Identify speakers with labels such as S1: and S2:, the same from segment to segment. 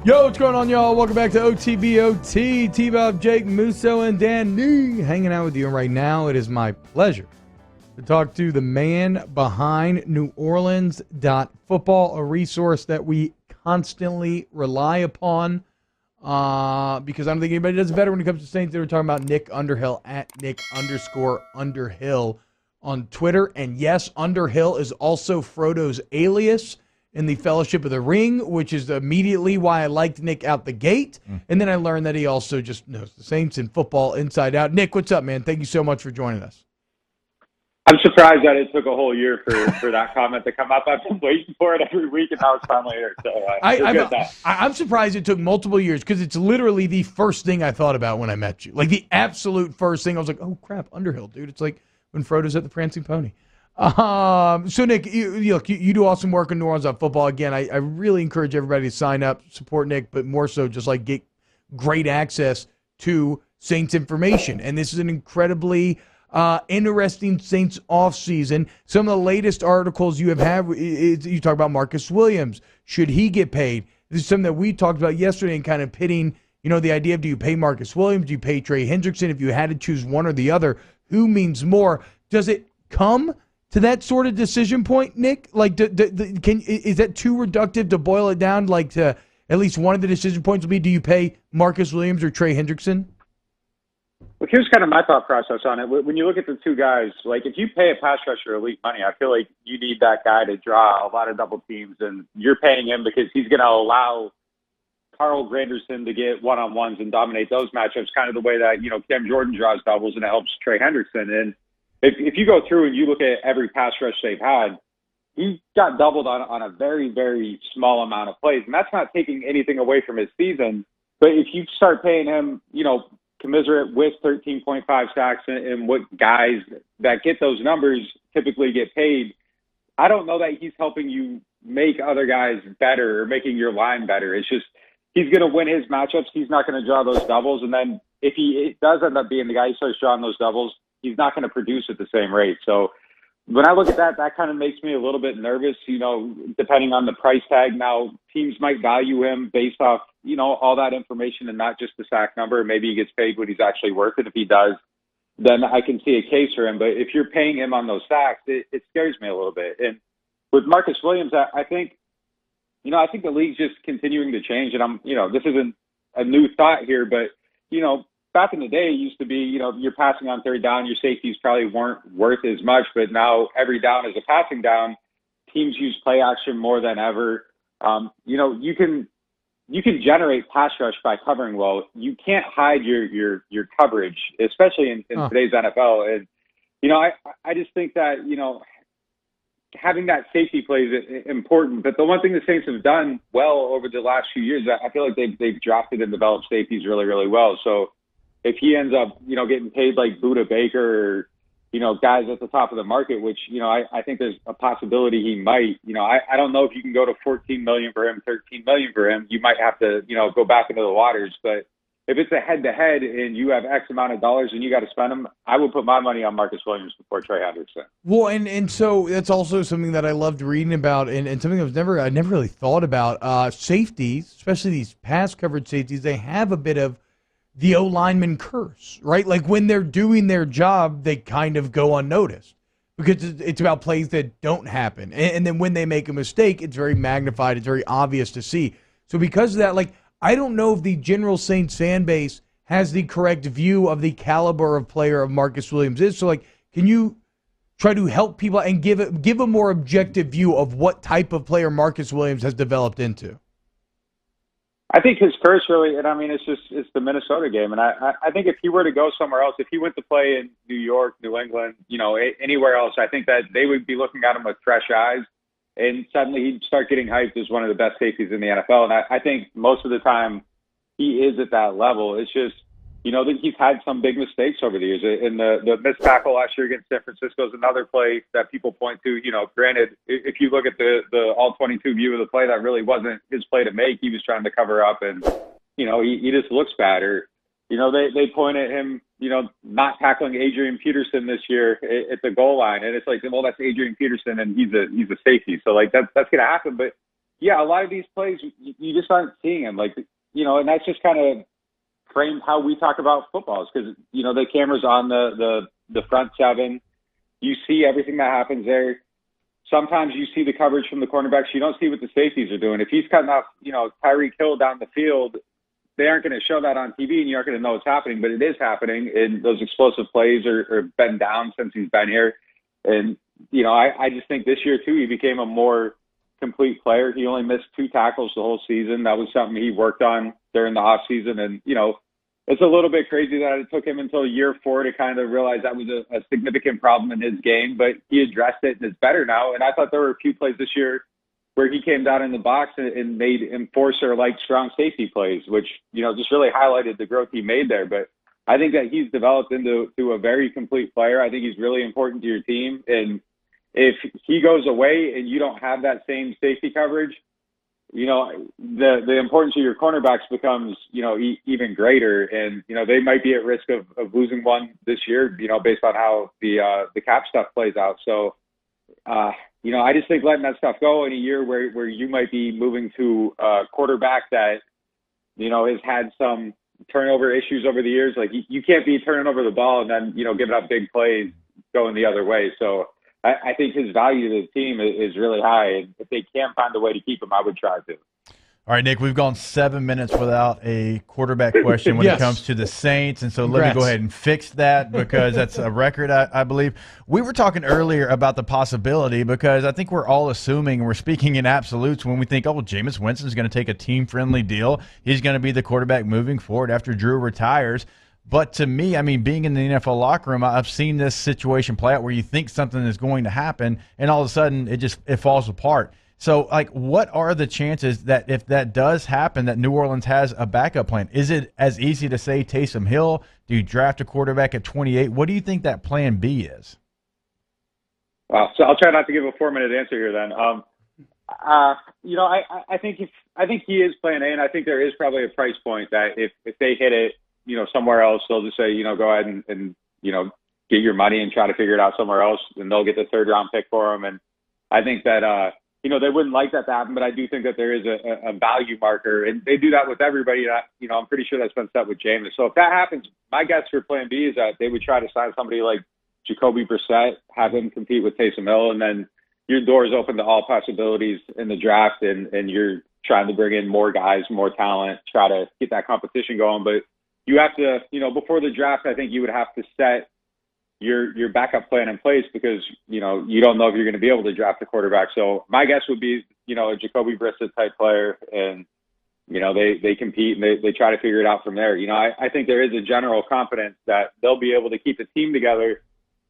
S1: Yo, what's going on, y'all? Welcome back to OTBOT. T-Bob, Jake, Musso, and Dan Nee hanging out with you right now. It is my pleasure to talk to the man behind New Orleans Football, a resource that we constantly rely upon because I don't think anybody does better when it comes to Saints. They were talking about Nick Underhill at Nick_Underhill on Twitter. And yes, Underhill is also Frodo's alias in the Fellowship of the Ring, which is immediately why I liked Nick out the gate. And then I learned that he also just knows the Saints and football inside out. Nick, what's up, man? Thank you so much for joining us.
S2: I'm surprised that it took a whole year for that comment to come up. I've been waiting for it every week, and now it's finally here. So
S1: I'm surprised it took multiple years because it's literally the first thing I thought about when I met you. Like the absolute first thing. I was like, oh, crap, Underhill, dude. It's like when Frodo's at the Prancing Pony. So, Nick, you do awesome work in New Orleans on football. Again, I really encourage everybody to sign up, support Nick, but more so just like get great access to Saints information. And this is an incredibly interesting Saints offseason. Some of the latest articles you have had, you talk about Marcus Williams. Should he get paid? This is something that we talked about yesterday and kind of pitting, the idea of do you pay Marcus Williams? Do you pay Trey Hendrickson? If you had to choose one or the other, who means more? Does it come to that sort of decision point, Nick? Like, is that too reductive to boil it down? Like, to at least one of the decision points will be, do you pay Marcus Williams or Trey Hendrickson?
S2: Well, here's kind of my thought process on it. When you look at the two guys, like if you pay a pass rusher elite money, I feel like you need that guy to draw a lot of double teams, and you're paying him because he's going to allow Carl Granderson to get one-on-ones and dominate those matchups, kind of the way that, Cam Jordan draws doubles and it helps Trey Hendrickson. And if you go through and you look at every pass rush they've had, he got doubled on a very, very small amount of plays. And that's not taking anything away from his season. But if you start paying him, commensurate with 13.5 sacks and what guys that get those numbers typically get paid, I don't know that he's helping you make other guys better or making your line better. It's just he's going to win his matchups. He's not going to draw those doubles. And then if he does end up being the guy who starts drawing those doubles, he's not going to produce at the same rate. So when I look at that kind of makes me a little bit nervous, depending on the price tag. Now, teams might value him based off, all that information and not just the sack number. Maybe he gets paid what he's actually worth. And if he does, then I can see a case for him. But if you're paying him on those sacks, it scares me a little bit. And with Marcus Williams, I think the league's just continuing to change. And this isn't a new thought here, but, back in the day, it used to be, you're passing on third down, your safeties probably weren't worth as much, but now every down is a passing down. Teams use play action more than ever. You can generate pass rush by covering well. You can't hide your coverage, especially in today's NFL. And, I just think that, having that safety play is important. But the one thing the Saints have done well over the last few years, I feel like they've drafted and developed safeties really, really well. So if he ends up, getting paid like Budda Baker or, guys at the top of the market, which, I think there's a possibility he might, I don't know if you can go to $14 million for him, $13 million for him. You might have to, go back into the waters. But if it's a head-to-head and you have X amount of dollars and you got to spend them, I would put my money on Marcus Williams before Trey Hendrickson.
S1: Well, and so that's also something that I loved reading about and something I never really thought about. Safeties, especially these pass coverage safeties, they have a bit of the O-lineman curse, right? Like when they're doing their job, they kind of go unnoticed because it's about plays that don't happen. And then when they make a mistake, it's very magnified. It's very obvious to see. So because of that, like, I don't know if the general Saints fan base has the correct view of the caliber of player of Marcus Williams is. So, like, can you try to help people and give a more objective view of what type of player Marcus Williams has developed into?
S2: I think his curse really, and I mean, it's the Minnesota game. And I think if he were to go somewhere else, if he went to play in New York, New England, anywhere else, I think that they would be looking at him with fresh eyes. And suddenly he'd start getting hyped as one of the best safeties in the NFL. And I think most of the time he is at that level. It's just, that he's had some big mistakes over the years. And the missed tackle last year against San Francisco is another play that people point to. Granted, if you look at the all-22 view of the play, that really wasn't his play to make. He was trying to cover up and, he just looks bad. Or, they point at him, not tackling Adrian Peterson this year at the goal line. And it's like, well, that's Adrian Peterson and he's a safety. So like that's going to happen. But yeah, a lot of these plays you just aren't seeing them. Like, and that's just kind of framed how we talk about footballs because the camera's on the front seven. You see everything that happens there. Sometimes you see the coverage from the cornerbacks. You don't see what the safeties are doing. If he's cutting off, Tyreek Hill down the field, they aren't going to show that on TV, and you aren't going to know what's happening. But it is happening, and those explosive plays are been down since he's been here. And I just think this year too, he became a more complete player. He only missed 2 tackles the whole season. That was something he worked on during the off season, and it's a little bit crazy that it took him until year 4 to kind of realize that was a significant problem in his game, but he addressed it and it's better now. And I thought there were a few plays this year where he came down in the box and made enforcer-like strong safety plays, which, just really highlighted the growth he made there. But I think that he's developed into a very complete player. I think he's really important to your team. And if he goes away and you don't have that same safety coverage, the importance of your cornerbacks becomes, even greater. And, they might be at risk of losing one this year, based on how the cap stuff plays out. So, I just think letting that stuff go in a year where you might be moving to a quarterback that, has had some turnover issues over the years. Like you can't be turning over the ball and then, giving up big plays going the other way. So, I think his value to the team is really high. And if they can find a way to keep him, I would try to.
S3: All right, Nick, we've gone 7 minutes without a quarterback question when it comes to the Saints. And so let me go ahead and fix that because that's a record, I believe. We were talking earlier about the possibility because I think we're all assuming we're speaking in absolutes when we think, oh, well, Jameis Winston's going to take a team-friendly deal. He's going to be the quarterback moving forward after Drew retires. But to me, I mean, being in the NFL locker room, I've seen this situation play out where you think something is going to happen, and all of a sudden it falls apart. So, like, what are the chances that if that does happen, that New Orleans has a backup plan? Is it as easy to say Taysom Hill? Do you draft a quarterback at 28? What do you think that plan B is?
S2: Well, so I'll try not to give a 4-minute answer here then. I think he is plan A, and I think there is probably a price point that if they hit it, somewhere else, they'll just say, go ahead and get your money and try to figure it out somewhere else, and they'll get the 3rd-round pick for him. And I think that, they wouldn't like that to happen, but I do think that there is a value marker, and they do that with everybody. I'm pretty sure that's been set with Jameis. So if that happens, my guess for plan B is that they would try to sign somebody like Jacoby Brissett, have him compete with Taysom Hill, and then your door's open to all possibilities in the draft, and you're trying to bring in more guys, more talent, try to get that competition going. But you have to, before the draft, I think you would have to set your backup plan in place because, you don't know if you're going to be able to draft a quarterback. So my guess would be, a Jacoby Brissett type player, and, they compete and they try to figure it out from there. I think there is a general confidence that they'll be able to keep the team together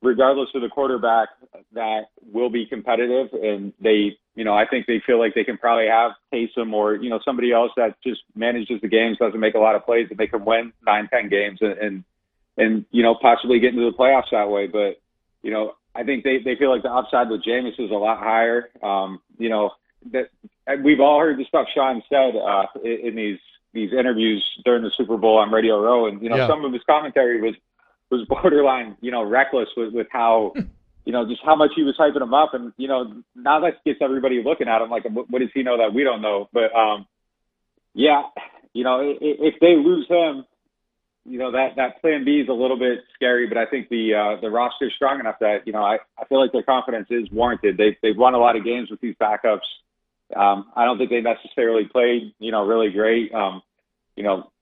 S2: regardless of the quarterback that will be competitive. And they, I think they feel like they can probably have Taysom or, somebody else that just manages the games, doesn't make a lot of plays, and they can win 9-10 games and possibly get into the playoffs that way. But, I think they feel like the upside with Jameis is a lot higher. That we've all heard the stuff Sean said in these interviews during the Super Bowl on Radio Row. And, some of his commentary was borderline, reckless with how, just how much he was hyping him up. And, now that gets everybody looking at him like, what does he know that we don't know? But, if they lose him, that plan B is a little bit scary, but I think the roster is strong enough that, I feel like their confidence is warranted. They've won a lot of games with these backups. I don't think they necessarily played, really great.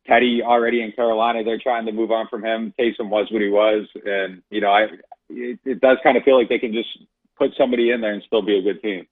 S2: Teddy already in Carolina, they're trying to move on from him. Taysom was what he was. And, it does kind of feel like they can just put somebody in there and still be a good team.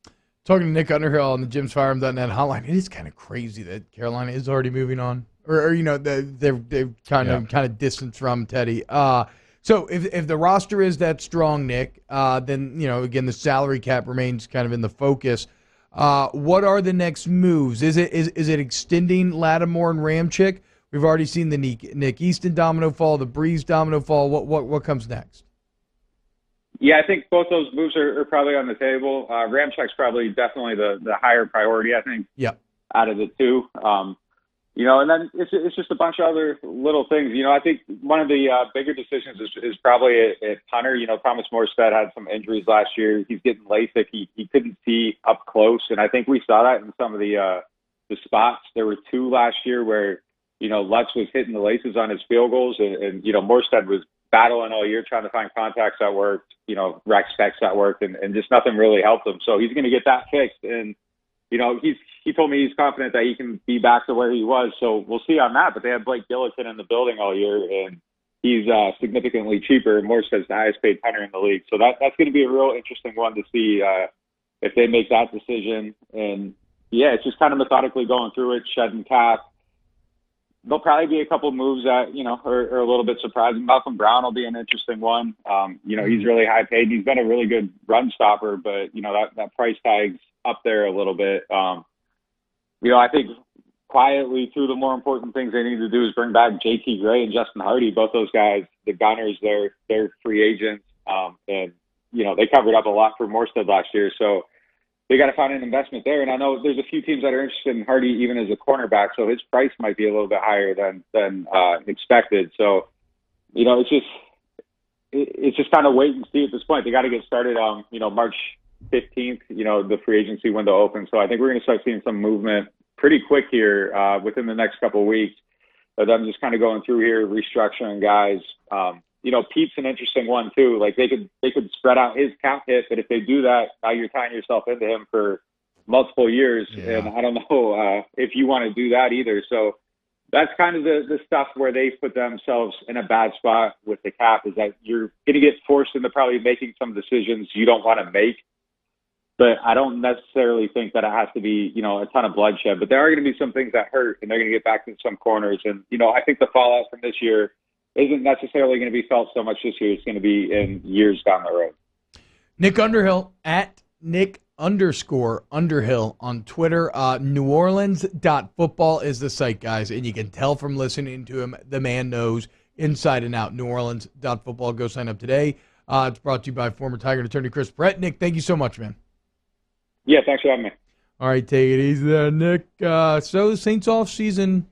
S1: Talking to Nick Underhill on the JimsFireHim.net hotline, it is kind of crazy that Carolina is already moving on. Or they're kind of distant from Teddy. So if the roster is that strong, Nick, then, again, the salary cap remains kind of in the focus. What are the next moves? Is it extending Lattimore and Ramchick? We've already seen the Nick Easton domino fall, the Breeze domino fall. What comes next?
S2: Yeah, I think both those moves are probably on the table. Ramchick's probably definitely the higher priority, I think, out of the two. And then it's just a bunch of other little things. I think one of the bigger decisions is probably at punter. Thomas Morstead had some injuries last year. He's getting LASIK. He couldn't see up close, and I think we saw that in some of the spots. There were 2 last year where Lutz was hitting the laces on his field goals, and Morstead was battling all year trying to find contacts that worked, rec specs that worked, and just nothing really helped him. So he's going to get that fixed, and he told me he's confident that he can be back to where he was. So we'll see on that. But they have Blake Gillikin in the building all year, and he's significantly cheaper. Morstead's the highest paid punter in the league. So that's going to be a real interesting one to see if they make that decision. And yeah, it's just kind of methodically going through it, shedding cap. There'll probably be a couple moves that, are a little bit surprising. Malcolm Brown will be an interesting one. He's really high paid. He's been a really good run stopper, but, that price tag's up there a little bit. I think quietly, two of the more important things they need to do is bring back JT Gray and Justin Hardy. Both those guys, the Gunners, they're free agents. And they covered up a lot for Morstead last year. So they got to find an investment there. And I know there's a few teams that are interested in Hardy even as a cornerback, so his price might be a little bit higher than expected. So, it's just kind of wait and see at this point. They got to get started on, March 15th, the free agency window opens. So I think we're going to start seeing some movement pretty quick here within the next couple of weeks. But I'm just kind of going through here, restructuring guys. Pete's an interesting one too. Like they could spread out his cap hit, but if they do that, now you're tying yourself into him for multiple years. Yeah. And I don't know if you want to do that either. So that's kind of the stuff where they put themselves in a bad spot with the cap, is that you're going to get forced into probably making some decisions you don't want to make. But I don't necessarily think that it has to be, a ton of bloodshed. But there are going to be some things that hurt, and they're going to get back in some corners. And, I think the fallout from this year isn't necessarily going to be felt so much this year. It's going to be in years down the road.
S1: Nick Underhill, at Nick_Underhill on Twitter. NewOrleans.football is the site, guys. And you can tell from listening to him, the man knows inside and out. NewOrleans.football. Go sign up today. It's brought to you by former Tiger attorney Chris Brett. Nick, thank you so much, man.
S2: Yeah, thanks for having me.
S1: All right, take it easy there, Nick. So the Saints offseason,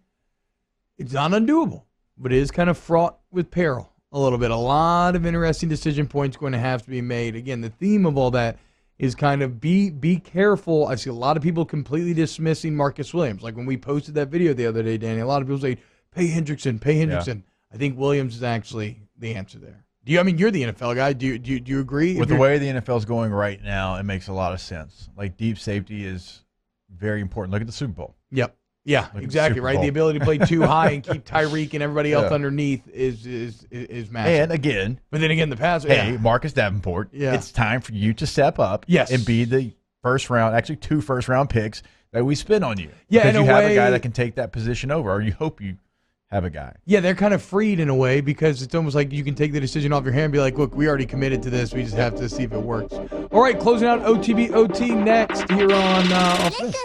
S1: it's not undoable, but it is kind of fraught with peril a little bit. A lot of interesting decision points going to have to be made. Again, the theme of all that is kind of be careful. I see a lot of people completely dismissing Marcus Williams. Like when we posted that video the other day, Danny, a lot of people say, pay Hendrickson. Yeah. I think Williams is actually the answer there. You're the NFL guy. Do you agree?
S3: With the way the NFL is going right now, it makes a lot of sense. Like deep safety is very important. Look at the Super Bowl.
S1: Yep. Yeah, exactly, right? The ability to play too high and keep Tyreek and everybody else underneath is massive.
S3: And again,
S1: but then again, the pass.
S3: Hey, Marcus Davenport, it's time for you to step up and be the first round, actually 2 first-round picks that we spend on you.
S1: Yeah,
S3: because you have a guy that can take that position over, or you hope you have a guy.
S1: Yeah, they're kind of freed in a way because it's almost like you can take the decision off your hand and be like, look, we already committed to this. We just have to see if it works. All right, closing out OTB OT next here on Off This.